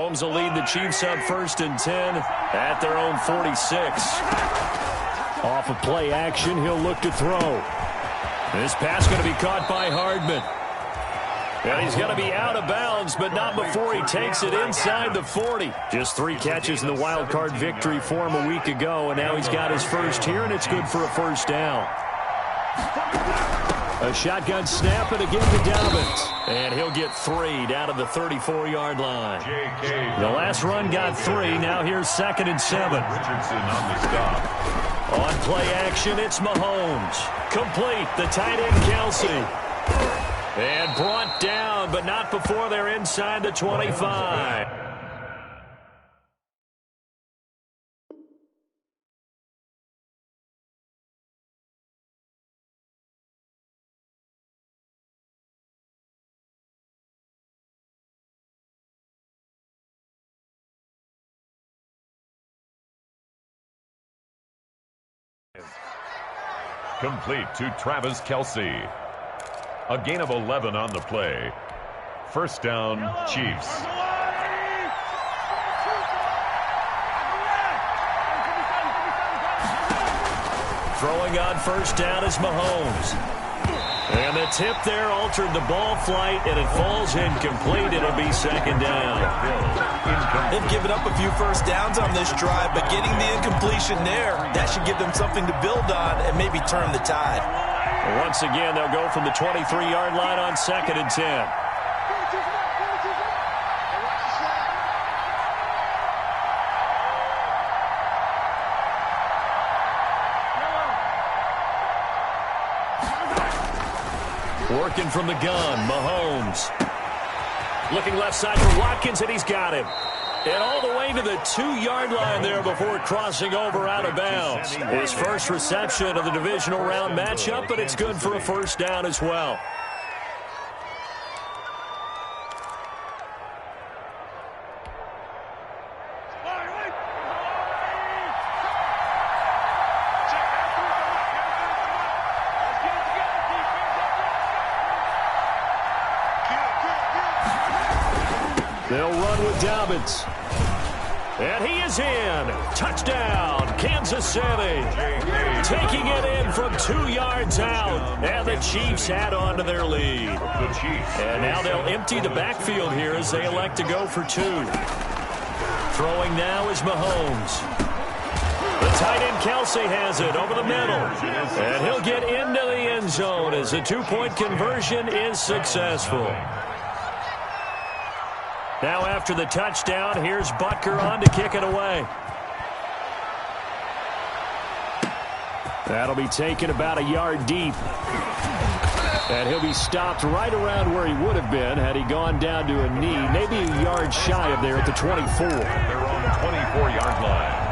Mahomes will lead the Chiefs up 1st and 10 at their own 46. Off of play action, he'll look to throw. This pass going to be caught by Hardman. And he's going to be out of bounds, but not before he takes it inside the 40. Just 3 catches in the wild card victory for him a week ago, and now he's got his first here, and it's good for a first down. A shotgun snap, and again to Dobbins. And he'll get 3 down to the 34-yard line. The last run got 3. Now here's 2nd and 7.
Richardson on the stop.
On play action, it's Mahomes. Complete, the tight end Kelsey. And brought down, but not before they're inside the 25.
Complete to Travis Kelsey. A gain of 11 on the play. First down, Chiefs.
Throwing on first down is Mahomes. And the tip there altered the ball flight, and it falls incomplete. It'll be 2nd down.
They've given up a few first downs on this drive, but getting the incompletion there, that should give them something to build on and maybe turn the tide.
Once again, they'll go from the 23-yard line on 2nd and 10. Working from the gun, Mahomes. Looking left side for Watkins, and he's got him. And all the way to the 2-yard line there before crossing over out of bounds. His first reception of the divisional round matchup, but it's good for a first down as well. They'll run with Dobbins. And he is in. Touchdown, Kansas City. Taking it in from 2 yards out. And the Chiefs add on to their lead. And now they'll empty the backfield here as they elect to go for 2. Throwing now is Mahomes. The tight end Kelsey has it over the middle. And he'll get into the end zone as the 2-point conversion is successful. Now after the touchdown, here's Butker on to kick it away. That'll be taken about a yard deep. And he'll be stopped right around where he would have been had he gone down to a knee, maybe a yard shy of there at the 24.
They're on the 24-yard line.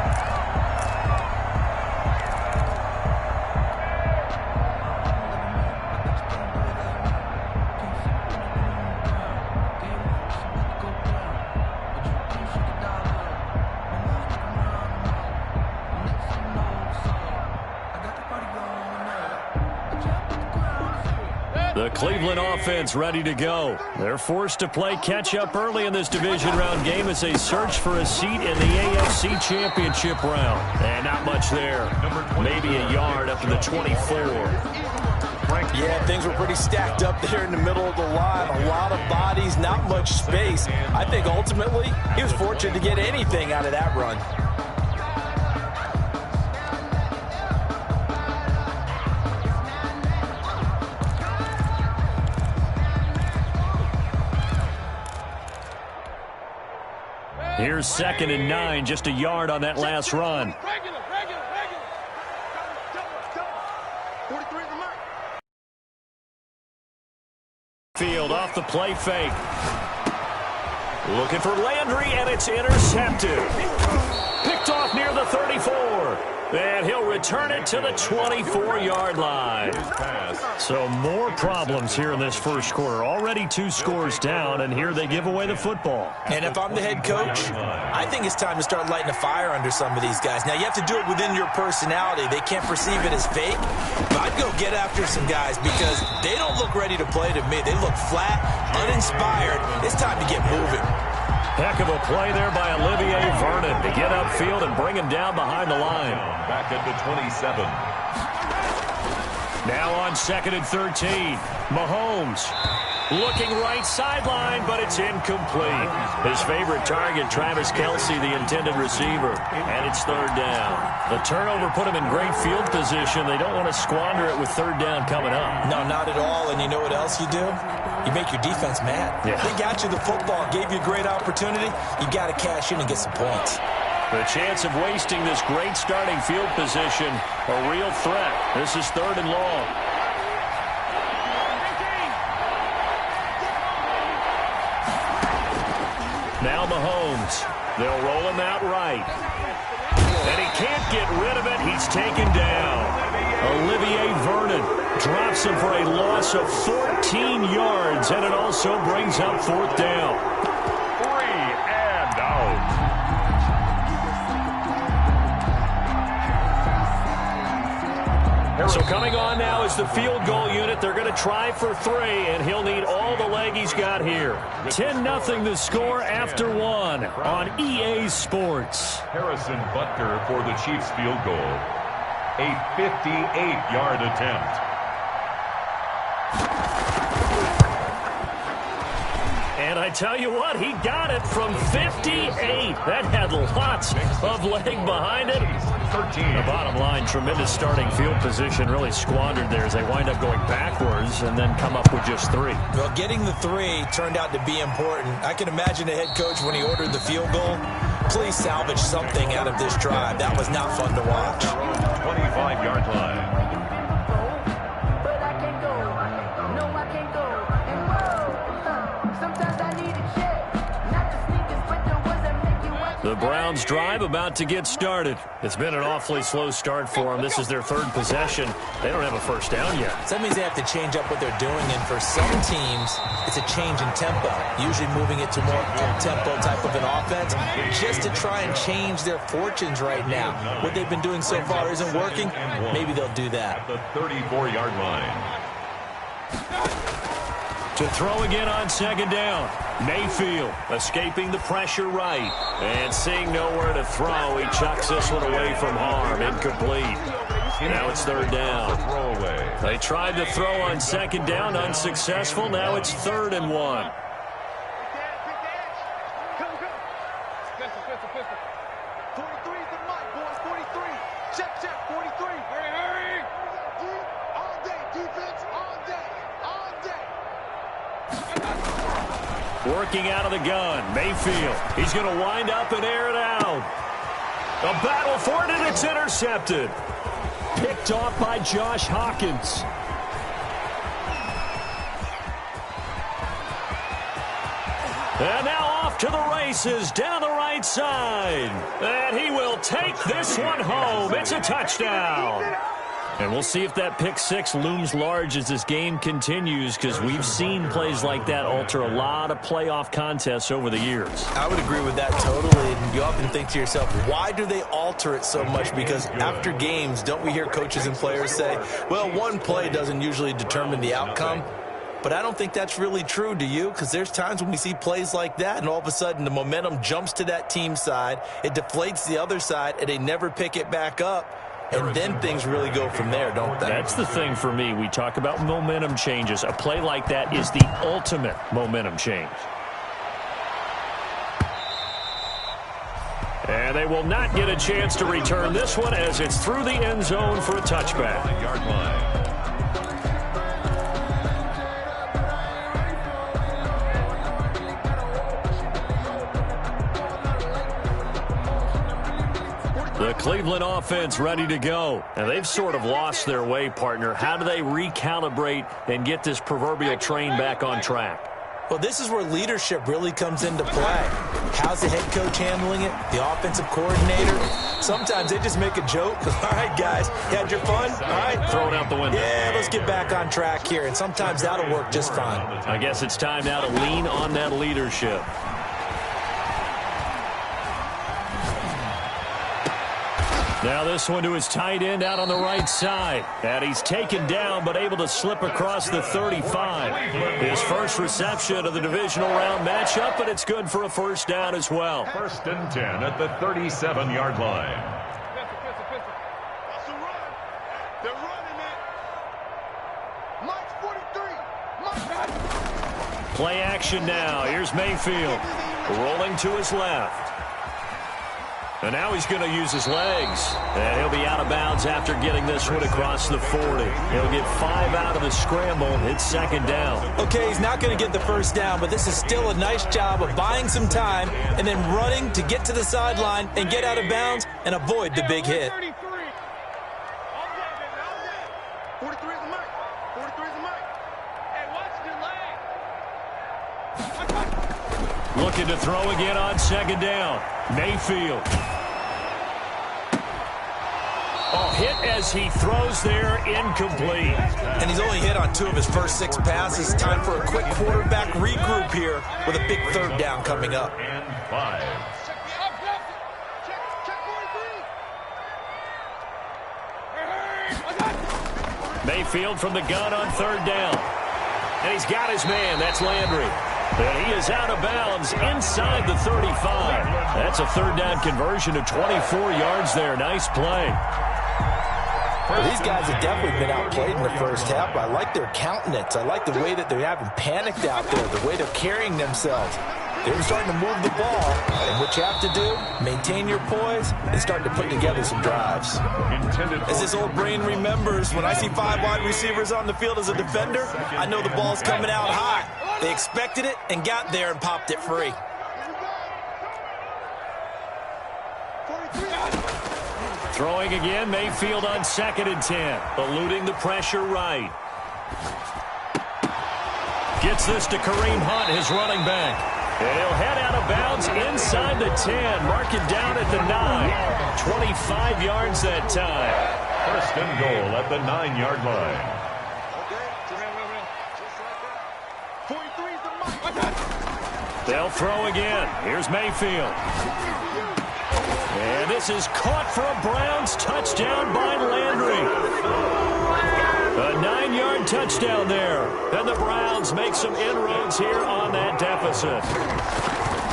The Cleveland offense ready to go. They're forced to play catch-up early in this division round game as they search for a seat in the AFC Championship round. And not much there. Maybe a yard up to the 24.
Yeah, things were pretty stacked up there in the middle of the line. A lot of bodies, not much space. I think ultimately he was fortunate to get anything out of that run.
Here's 2nd and 9, just a yard on that last run.
Regular. 43 in the mark.
Field off the play fake. Looking for Landry, and it's intercepted. Picked off near the 34. And he'll return it to the 24-yard line. So more problems here in this first quarter. Already 2 scores down, and here they give away the football.
And if I'm the head coach, I think it's time to start lighting a fire under some of these guys. Now, you have to do it within your personality. They can't perceive it as fake. But I'd go get after some guys because they don't look ready to play to me. They look flat, uninspired. It's time to get moving.
Heck of a play there by Olivier Vernon to get upfield and bring him down behind the line.
Back at the 27.
Now on 2nd and 13. Mahomes looking right sideline, but it's incomplete. His favorite target, Travis Kelce, the intended receiver, and it's 3rd down. The turnover put him in great field position. They don't want to squander it with 3rd down coming up.
No, not at all. And you know what else you do? You make your defense mad.
Yeah.
They got you the football, gave you a great opportunity. You got to cash in and get some points.
The chance of wasting this great starting field position, a real threat. This is 3rd and long. Now Mahomes. They'll roll him out right. And he can't get rid of it. He's taken down. Olivier Vernon drops him for a loss of 14 yards, and it also brings up 4th down.
3 and out.
So coming on now is the field goal unit. They're going to try for 3, and he'll need all the leg he's got here. 10-0 the score after 1 on EA Sports.
Harrison Butker for the Chiefs field goal. A 58-yard attempt.
And I tell you what, he got it from 58. That had lots of leg behind it.
13.
The bottom line, tremendous starting field position, really squandered there as they wind up going backwards and then come up with just 3.
Well, getting the 3 turned out to be important. I can imagine the head coach when he ordered the field goal. Please salvage something out of this drive. That was not fun to watch.
25-yard line.
But I can't go. No, I can't go. And whoa, sometimes I need a check. Not the sneakers, but the ones that make you watch.
The Browns drive about to get started. It's been an awfully slow start for them. This is their 3rd possession. They don't have a 1st down yet.
So that means they have to change up what they're doing, and for some teams, it's a change in tempo, usually moving it to more tempo type of an offense, just to try and change their fortunes right now. What they've been doing so far isn't working. Maybe they'll do that.
The 34-yard line.
To throw again on 2nd down. Mayfield escaping the pressure right. And seeing nowhere to throw, he chucks this one away from harm. Incomplete. Now it's 3rd down.
Throwaway.
They tried to throw on 2nd down, unsuccessful. Now it's 3rd and 1. Working out of the gun, Mayfield. He's going to wind up and air it out. A battle for it, and it's intercepted. Picked off by Josh Hawkins. And now off to the races down the right side. And he will take this one home. It's a touchdown. And we'll see if that pick 6 looms large as this game continues, because we've seen plays like that alter a lot of playoff contests over the years.
I would agree with that totally. And you often think to yourself, why do they alter it so much? Because after games, don't we hear coaches and players say, well, one play doesn't usually determine the outcome? But I don't think that's really true, do you? Because there's times when we see plays like that, and all of a sudden the momentum jumps to that team side, it deflates the other side, and they never pick it back up. And then things really go from there, don't they?
That's the thing for me. We talk about momentum changes. A play like that is the ultimate momentum change. And they will not get a chance to return this one as it's through the end zone for a touchback.
Yard line.
The Cleveland offense ready to go. And they've sort of lost their way, partner. How do they recalibrate and get this proverbial train back on track?
Well, this is where leadership really comes into play. How's the head coach handling it? The offensive coordinator? Sometimes they just make a joke. All right, guys, you had your fun? All right.
Throw it out the window.
Yeah, let's get back on track here. And sometimes that'll work just fine.
I guess it's time now to lean on that leadership. Now this one to his tight end out on the right side. And he's taken down but able to slip across the 35. His first reception of the divisional round matchup, but it's good for a first down as well.
1st and 10 at the 37-yard line.
That's a run. They're running it. Mike's 43. Mike.
Play action now. Here's Mayfield rolling to his left. And now he's going to use his legs. And he'll be out of bounds after getting this one across the 40. He'll get 5 out of the scramble. It's 2nd down.
Okay, he's not going to get the first down, but this is still a nice job of buying some time and then running to get to the sideline and get out of bounds and avoid the big hit.
43 is a Mike. 43 is a Mike. Hey, watch the leg.
Looking to throw again on 2nd down. Mayfield. Oh, hit as he throws there, incomplete.
And he's only hit on 2 of his first 6 passes. Time for a quick quarterback regroup here with a big 3rd down coming up.
And 5.
Mayfield from the gun on 3rd down. And he's got his man. That's Landry. And he is out of bounds inside the 35. That's a 3rd down conversion of 24 yards there. Nice play.
These guys have definitely been outplayed in the first half. I like their countenance. I like the way that they haven't panicked out there, the way they're carrying themselves. They're starting to move the ball, and what you have to do, maintain your poise and start to put together some drives. As this old brain remembers, when I see 5 wide receivers on the field as a defender, I know the ball's coming out hot. They expected it and got there and popped it free.
Throwing again, Mayfield on 2nd and 10. Eluding the pressure right. Gets this to Kareem Hunt, his running back. And he'll head out of bounds inside the 10. Mark it down at the 9. 25 yards that time.
1st and goal at the 9-yard line.
They'll throw again. Here's Mayfield. And this is caught for a Browns touchdown by Landry. A 9-yard touchdown there. And the Browns make some inroads here on that deficit.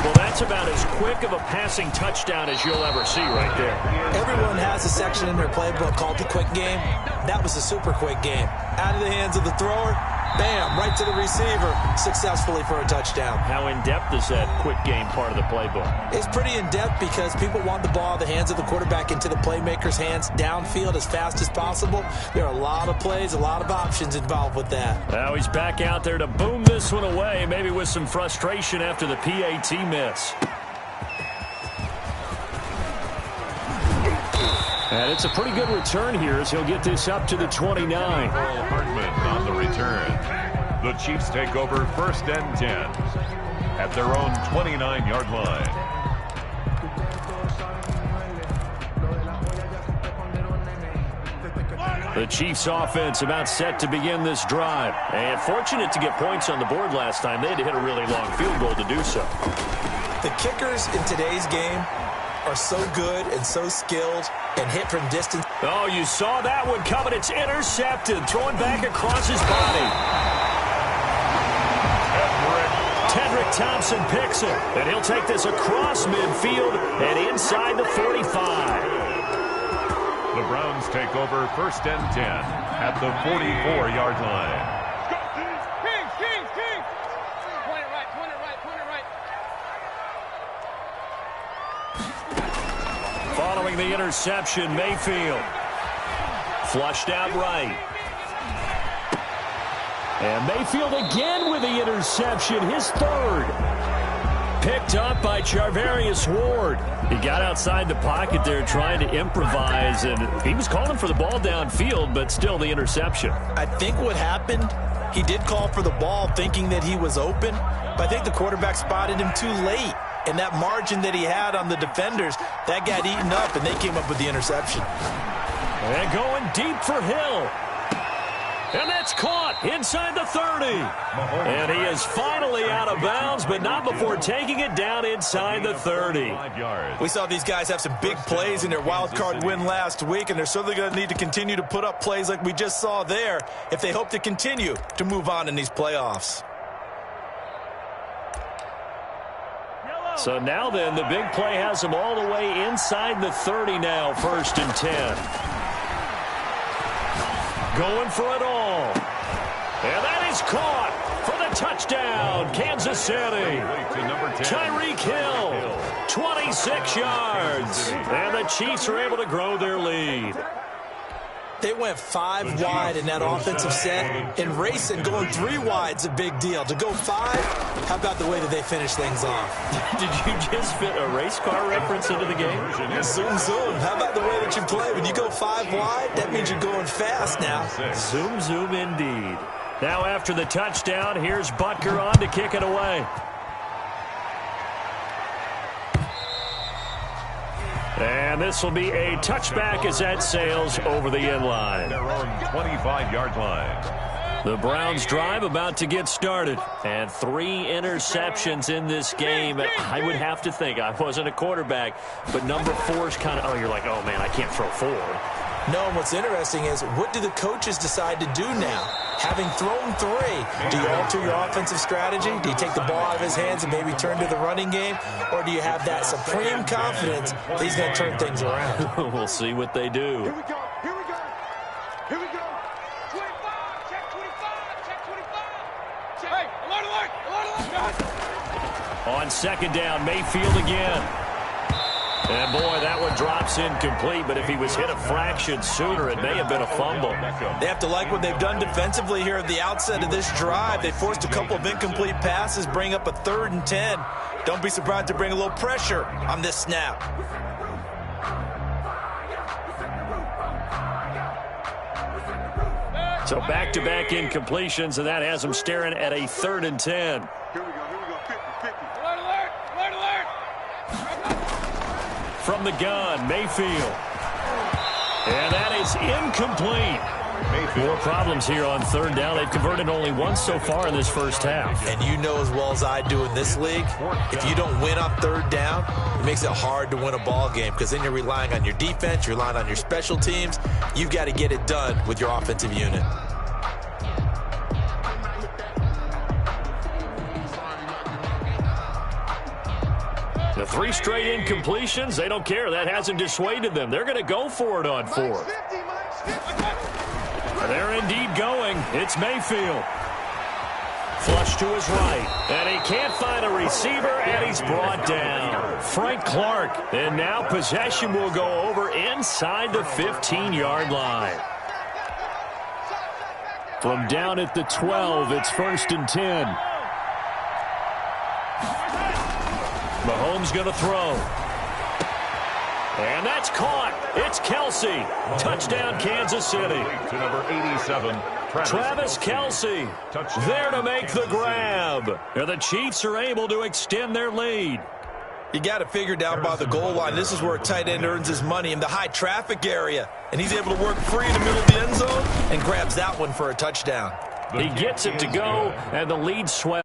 Well, that's about as quick of a passing touchdown as you'll ever see right there.
Everyone has a section in their playbook called the quick game. That was a super quick game. Out of the hands of the thrower, bam, right to the receiver, successfully for a touchdown.
How in-depth is that quick game part of the playbook?
It's pretty in-depth because people want the ball in the hands of the quarterback into the playmaker's hands downfield as fast as possible. There are a lot of plays, a lot of options involved with that.
Now he's back out there to boom this one away, maybe with some frustration after the PAT miss. And it's a pretty good return here as he'll get this up to the 29.
Hartman on the return. The Chiefs take over 1st and 10 at their own 29-yard line.
The Chiefs offense about set to begin this drive. And fortunate to get points on the board last time. They had to hit a really long field goal to do so.
The kickers in today's game are so good and so skilled and hit from distance.
Oh, you saw that one coming. It's intercepted. Throwing back across his body. Tedrick Thompson picks it. And he'll take this across midfield and inside the 45.
The Browns take over 1st and 10 at the 44-yard line.
Kings. Point it right.
Following the interception, Mayfield flushed out right. And Mayfield again with the interception, his 3rd. Picked up by Charvarius Ward. He got outside the pocket there trying to improvise, and he was calling for the ball downfield, but still the interception.
I think what happened, he did call for the ball thinking that he was open, but I think the quarterback spotted him too late. And that margin that he had on the defenders, that got eaten up, and they came up with the interception.
And going deep for Hill. And that's caught inside the 30. And he is finally out of bounds, but not before taking it down inside the 30.
We saw these guys have some big plays in their wild card win last week, and they're certainly going to need to continue to put up plays like we just saw there if they hope to continue to move on in these playoffs.
So now then, the big play has them all the way inside the 30 now, 1st and 10. Going for it all. And that is caught for the touchdown, Kansas City. Tyreek Hill, 26 yards. And the Chiefs are able to grow their lead.
They went 5 wide in that offensive set. In racing, going 3 wide is a big deal. To go 5, how about the way that they finish things off?
Did you just fit a race car reference into the game?
Zoom, zoom. How about the way that you play? When you go 5 wide, that means you're going fast now.
Zoom, zoom indeed. Now after the touchdown, here's Butker on to kick it away. And this will be a touchback as that sails over the end line.
Their own 25-yard line.
The Browns drive about to get started. And 3 interceptions in this game. I would have to think, I wasn't a quarterback, but number 4 is kind of, oh, you're like, oh, man, I can't throw 4.
No, what's interesting is, what do the coaches decide to do now? Having thrown 3, do you alter your offensive strategy? Do you take the ball out of his hands and maybe turn to the running game? Or do you have that supreme confidence that he's going to turn things around?
We'll see what they do.
Here we go. Here we go. Here we go. 25. Check 25. Check 25. Check. Hey, alert, alert. Alert, alert. Guys.
On 2nd down, Mayfield again. And, boy, that one drops incomplete, but if he was hit a fraction sooner, it may have been a fumble.
They have to like what they've done defensively here at the outset of this drive. They forced a couple of incomplete passes, bring up a 3rd and 10. Don't be surprised to bring a little pressure on this snap.
So back-to-back incompletions, and that has them staring at a 3rd and 10.
Here we go. Here we go. 50, 50. Alert, alert. Alert, alert.
From the gun, Mayfield. And that is incomplete. More problems here on 3rd down. They've converted only once so far in this first half.
And you know as well as I do in this league, if you don't win on 3rd down, it makes it hard to win a ball game because then you're relying on your defense, you're relying on your special teams. You've got to get it done with your offensive unit.
The 3 straight incompletions, they don't care. That hasn't dissuaded them. They're going to go for it on 4th. They're indeed going. It's Mayfield. Flush to his right. And he can't find a receiver, and he's brought down. Frank Clark. And now possession will go over inside the 15-yard line. From down at the 12, it's 1st and 10. Mahomes going to throw. And that's caught. It's Kelsey. Touchdown, Kansas City.
To number 87,
Travis Kelsey there to make the grab. And the Chiefs are able to extend their lead.
You got to figure down by the goal line. This is where a tight end earns his money, in the high traffic area. And he's able to work free in the middle of the end zone and grabs that one for a touchdown.
He gets it to go, and the lead swells.